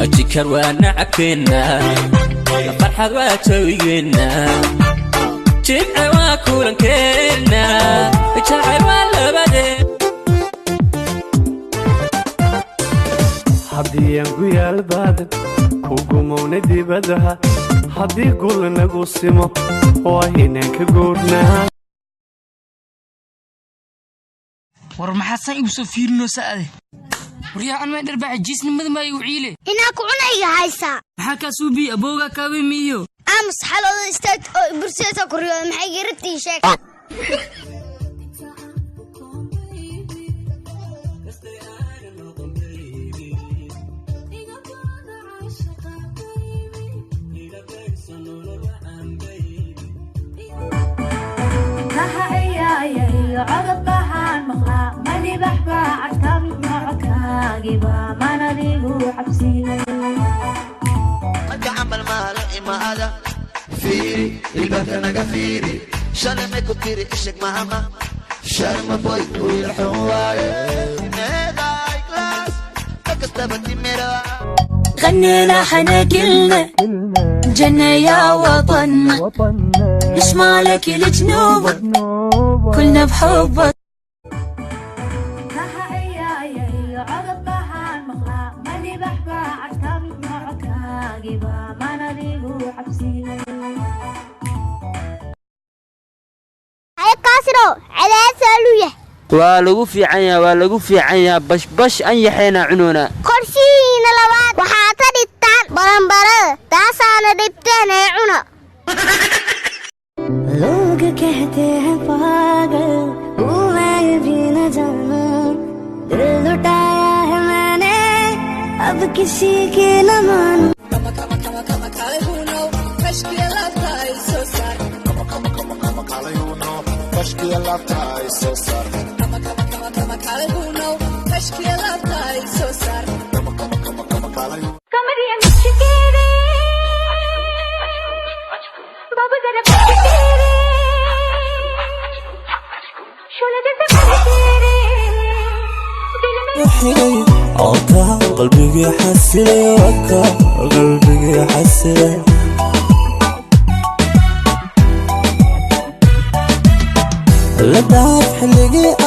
أجيكر ونعكنا فرحة واتوينا جمع وكولن كنا جعل ولا بدي haddii aan ku yaal baadan ku gumowna dibadaha haddii gul nagu simo waa inaan ka goornaa war maxaa san igu soo fiirino saade wariyaa aan ma darbaa jisnimada ma igu ciile inaa ku cunayga haysa maxaa ka suubi abooga ka wimiyo amas xalada istaag oo burseeta ku riyo maxay garabtii sheeg فيري البكنا قفيري شرم كتيري اشك مهما شرم بوي ويرحواري نيدا كلاس تكستبتي ميرا غنينا حنقلنا جنة يا وطننا نشمالك الجنوب كلنا بحبك waa lagu fiican yahay bash an yaxayna cununa qorshiina labaad waxa ka dhigtaan baranbarada taasaana dhibteen ee cuna लोग कहते हैं पागल मैं भी न जाना दिल लुटाया है मैंने अब किसी की न मानूं قلبي حسلي وكا قلبي حسلي لا تعرف حلقي